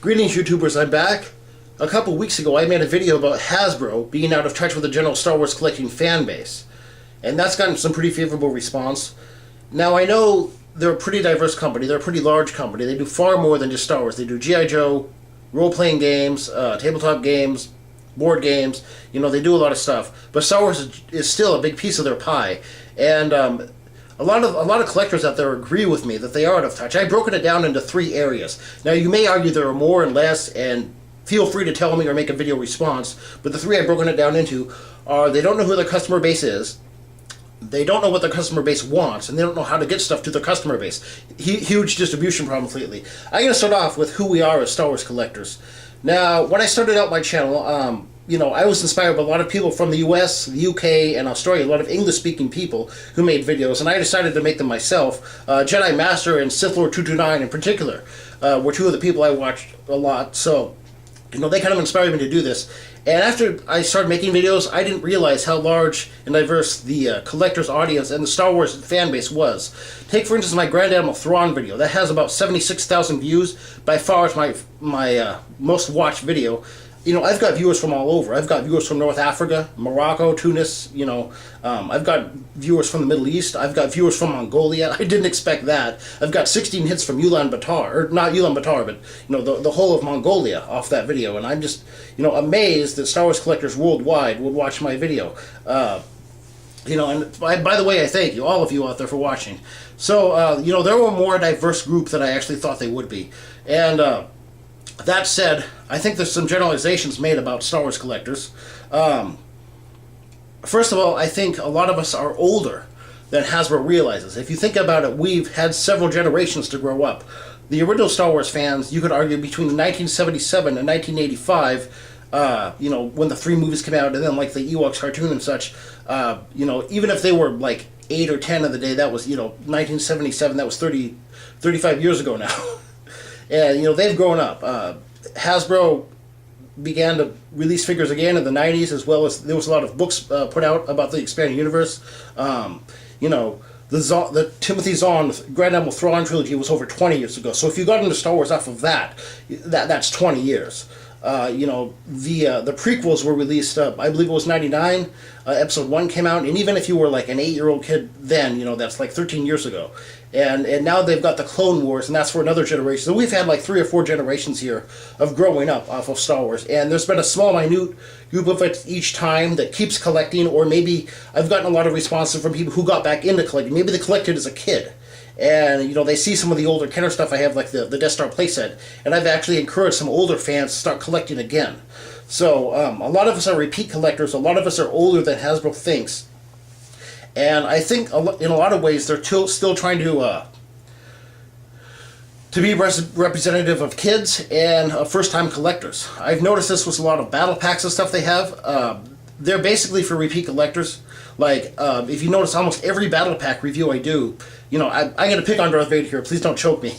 Greetings, YouTubers, I'm back. A couple weeks ago, I made a video about Hasbro being out of touch with the general Star Wars collecting fan base. And that's gotten some pretty favorable response. Now, I know they're a pretty diverse company. They're a pretty large company. They do far more than just Star Wars. They do G.I. Joe, role-playing games, tabletop games, board games. You know, they do a lot of stuff. But Star Wars is still a big piece of their pie. And a lot of collectors out there agree with me that they are out of touch. I've broken it down into 3 areas. Now, you may argue there are more and less, and feel free to tell me or make a video response, but the 3 I've broken it down into are: they don't know who their customer base is, they don't know what their customer base wants, and they don't know how to get stuff to their customer base. Huge distribution problems lately. I'm going to start off with who we are as Star Wars collectors. Now, when I started out my channel, you know, I was inspired by a lot of people from the US, the UK, and Australia, a lot of English-speaking people who made videos, and I decided to make them myself. Jedi Master and Sith Lord 229 in particular were 2 of the people I watched a lot, so, you know, they kind of inspired me to do this. And after I started making videos, I didn't realize how large and diverse the collector's audience and the Star Wars fan base was. Take, for instance, my Grand Admiral Thrawn video. That has about 76,000 views. By far, it's my most watched video. You know, I've got viewers from all over. I've got viewers from North Africa, Morocco, Tunis, you know. I've got viewers from the Middle East. I've got viewers from Mongolia. I didn't expect that. I've got 16 hits from Ulaanbaatar, or not Ulaanbaatar, but, you know, the whole of Mongolia off that video. And I'm just, you know, amazed that Star Wars collectors worldwide would watch my video. You know, and by the way, I thank you, all of you out there, for watching. So, you know, there were a more diverse group than I actually thought they would be. And, that said, I think there's some generalizations made about Star Wars collectors. First of all, I think a lot of us are older than Hasbro realizes. If you think about it, we've had several generations to grow up. The original Star Wars fans, you could argue, between 1977 and 1985, you know, when the 3 movies came out, and then like the Ewoks cartoon and such, you know, even if they were like 8 or 10 of the day, that was, you know, 1977, that was 35 years ago now. And, you know, they've grown up. Hasbro began to release figures again in the 90s, as well as there was a lot of books put out about the expanded universe. You know, the Timothy Zahn Grand Admiral Thrawn trilogy was over 20 years ago. So if you got into Star Wars off of that's 20 years. You know, the prequels were released, I believe it was 99, episode 1 came out, and even if you were like an 8-year-old kid then, you know, that's like 13 years ago. And now they've got the Clone Wars, and that's for another generation. So we've had like 3 or 4 generations here of growing up off of Star Wars, and there's been a small, minute group of it each time that keeps collecting, or maybe I've gotten a lot of responses from people who got back into collecting. Maybe they collected as a kid, and, you know, they see some of the older Kenner stuff I have, like the Death Star playset, and I've actually encouraged some older fans to start collecting again. So a lot of us are repeat collectors. A lot of us are older than Hasbro thinks, and I think in a lot of ways they're still trying to be representative of kids and first-time collectors. I've noticed this with a lot of battle packs and stuff they have. They're basically for repeat collectors. Like, if you notice, almost every battle pack review I do, you know, I'm going to pick on Darth Vader here, please don't choke me.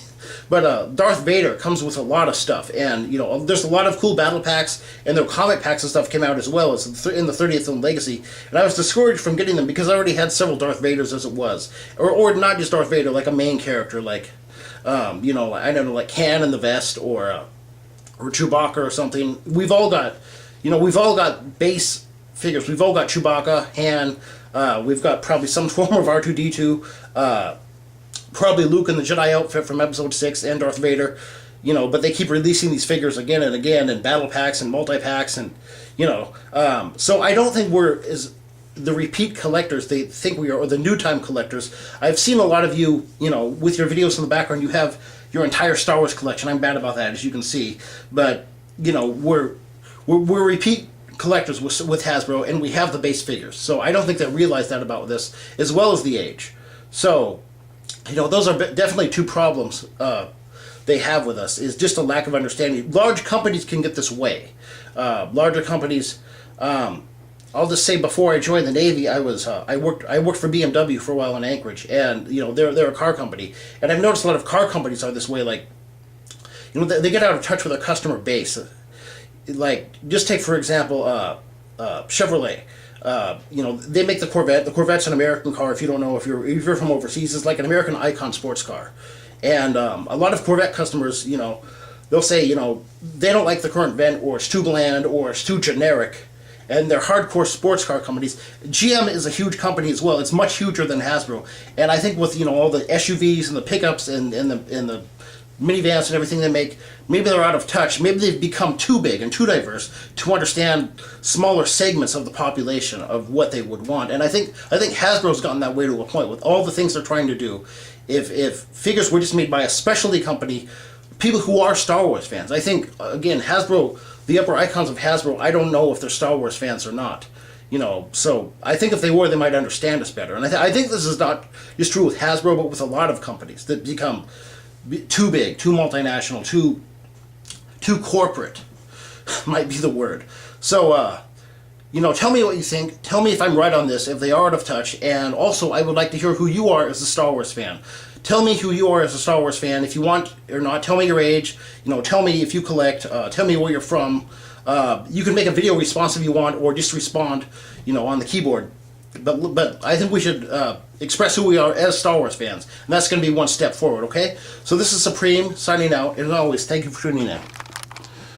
But Darth Vader comes with a lot of stuff, and, you know, there's a lot of cool battle packs, and their comic packs and stuff came out as well as in the 30th Film Legacy, and I was discouraged from getting them because I already had several Darth Vaders as it was. Or not just Darth Vader, like a main character, like, you know, I don't know, like Han in the vest, or Chewbacca or something. We've all got, you know, we've all got base figures. We've all got Chewbacca, Han, we've got probably some form of R2-D2, probably Luke in the Jedi outfit from Episode 6, and Darth Vader, you know, but they keep releasing these figures again and again, in battle packs and multi-packs, and, you know, so I don't think we're as the repeat collectors they think we are, or the new time collectors. I've seen a lot of you, you know, with your videos in the background, you have your entire Star Wars collection. I'm bad about that, as you can see, but, you know, we're repeat collectors with Hasbro, and we have the base figures. So I don't think they realize that about this, as well as the age. So, you know, those are definitely 2 problems they have with us, is just a lack of understanding. Large companies can get this way. Larger companies, I'll just say, before I joined the Navy, I worked for BMW for a while in Anchorage, and, you know, they're a car company, and I've noticed a lot of car companies are this way. Like, you know, they get out of touch with their customer base. Like, just take, for example, Chevrolet. You know, they make the Corvette. The Corvette's an American car. If you don't know, if you're from overseas, it's like an American icon sports car. And a lot of Corvette customers, you know, they'll say, you know, they don't like the current vent, or it's too bland, or it's too generic. And they're hardcore sports car companies. GM is a huge company as well. It's much huger than Hasbro. And I think with, you know, all the SUVs and the pickups and the minivans and everything they make, maybe they're out of touch. Maybe they've become too big and too diverse to understand smaller segments of the population of what they would want. And I think Hasbro's gotten that way to a point with all the things they're trying to do. If figures were just made by a specialty company, people who are Star Wars fans, I think, again, Hasbro, the upper icons of Hasbro, I don't know if they're Star Wars fans or not. You know, so I think if they were, they might understand us better. And I think this is not just true with Hasbro, but with a lot of companies that become too big, too multinational, too corporate, might be the word. So, you know, tell me what you think. Tell me if I'm right on this, if they are out of touch. And also, I would like to hear who you are as a Star Wars fan. Tell me who you are as a Star Wars fan, if you want or not. Tell me your age. You know, tell me if you collect. Tell me where you're from. You can make a video response if you want, or just respond, you know, on the keyboard. But I think we should express who we are as Star Wars fans, and that's going to be one step forward. Okay. So this is Supreme signing out, and as always, thank you for tuning in.